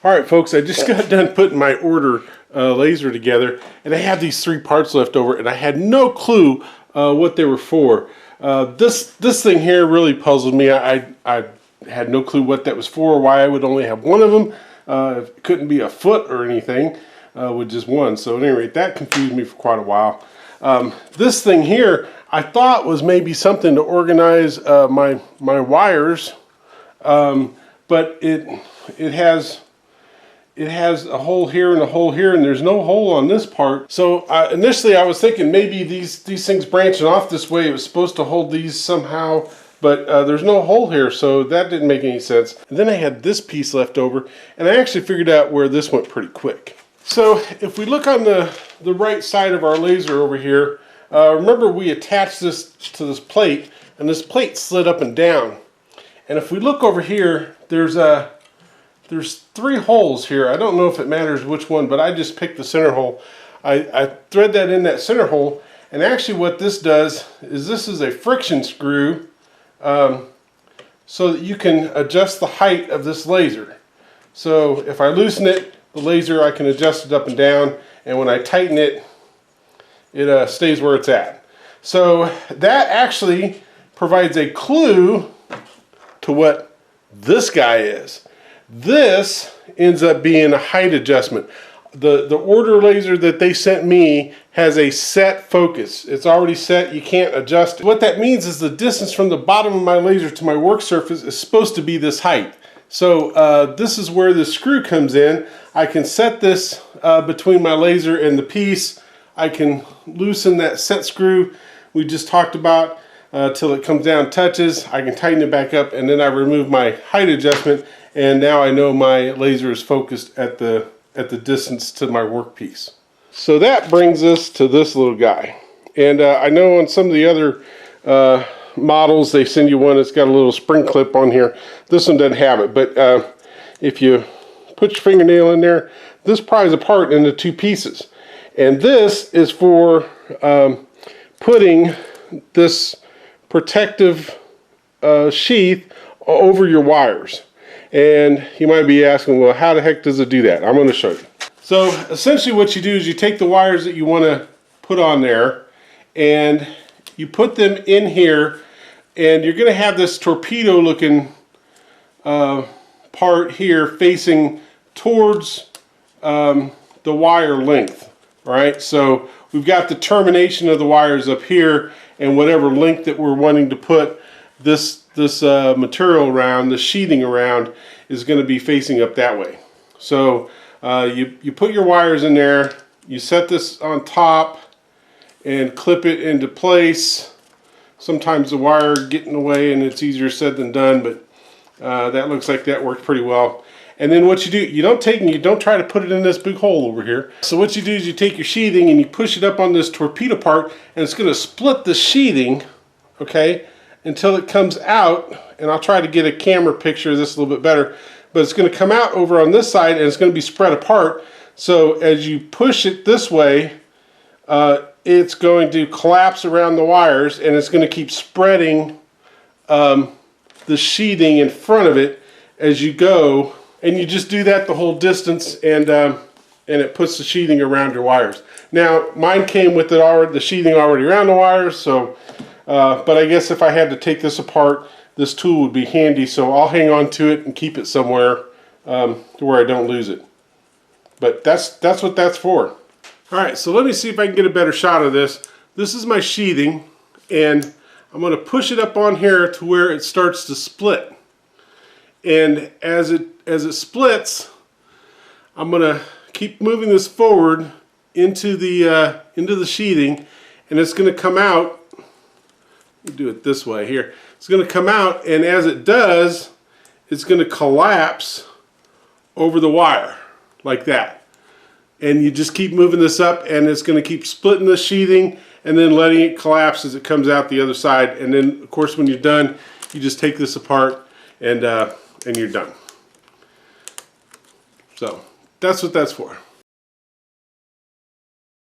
Alright folks, I just got done putting my Ortur laser together, and I had these 3 parts left over, and I had no clue what they were for. This thing here really puzzled me. I had no clue what that was for, why I would only have one of them. It couldn't be a foot or anything with just one. So at any rate, that confused me for quite a while. This thing here, I thought was maybe something to organize my wires, but it has a hole here and a hole here, and there's no hole on this part. So initially I was thinking maybe these things branching off this way, it was supposed to hold these somehow, but there's no hole here, so that didn't make any sense. And then I had this piece left over, and I actually figured out where this went pretty quick. So if we look on the right side of our laser over here, remember we attached this to this plate, and this plate slid up and down. And if we look over here, there's 3 holes here. I don't know if it matters which one, but I just picked the center hole. I thread that in that center hole, and actually what this does is this is a friction screw so that you can adjust the height of this laser. So if I loosen it, the laser, I can adjust it up and down, and when I tighten it, it stays where it's at. So that actually provides a clue to what this guy is. This ends up being a height adjustment. The Ortur laser that they sent me has a set focus. It's already set, you can't adjust it. What that means is the distance from the bottom of my laser to my work surface is supposed to be this height. So this is where the screw comes in. I can set this between my laser and the piece. I can loosen that set screw we just talked about till it comes down, touches. I can tighten it back up, and then I remove my height adjustment, and now I know my laser is focused at the distance to my workpiece. So that brings us to this little guy. And I know on some of the other models they send you one that's got a little spring clip on here. This one doesn't have it, but if you put your fingernail in there, this pries apart into 2 pieces. And this is for putting this protective sheath over your wires. And you might be asking, well, how the heck does it do that? I'm going to show you. So essentially what you do is you take the wires that you want to put on there, and you put them in here, and you're going to have this torpedo looking part here facing towards the wire length. All right, so we've got the termination of the wires up here, and whatever length that we're wanting to put this material around, the sheathing around, is going to be facing up that way. So you put your wires in there, you set this on top and clip it into place. Sometimes the wire get in the way and it's easier said than done, but that looks like that worked pretty well. And then what you do, you don't try to put it in this big hole over here. So what you do is you take your sheathing and you push it up on this torpedo part, and it's going to split the sheathing, okay, until it comes out. And I'll try to get a camera picture of this a little bit better, but it's going to come out over on this side, and it's going to be spread apart. So as you push it this way, it's going to collapse around the wires, and it's going to keep spreading the sheathing in front of it as you go. And you just do that the whole distance, and it puts the sheathing around your wires. Now, mine came with the sheathing already around the wires, so but I guess if I had to take this apart, this tool would be handy, so I'll hang on to it and keep it somewhere to where I don't lose it. But that's what that's for. All right, so let me see if I can get a better shot of this. This is my sheathing, and I'm going to push it up on here to where it starts to split. And as it splits, I'm going to keep moving this forward into the sheathing, and it's going to come out. Let me do it this way here. It's going to come out, and as it does, it's going to collapse over the wire like that. And you just keep moving this up, and it's going to keep splitting the sheathing and then letting it collapse as it comes out the other side. And then, of course, when you're done, you just take this apart and you're done. So that's what that's for.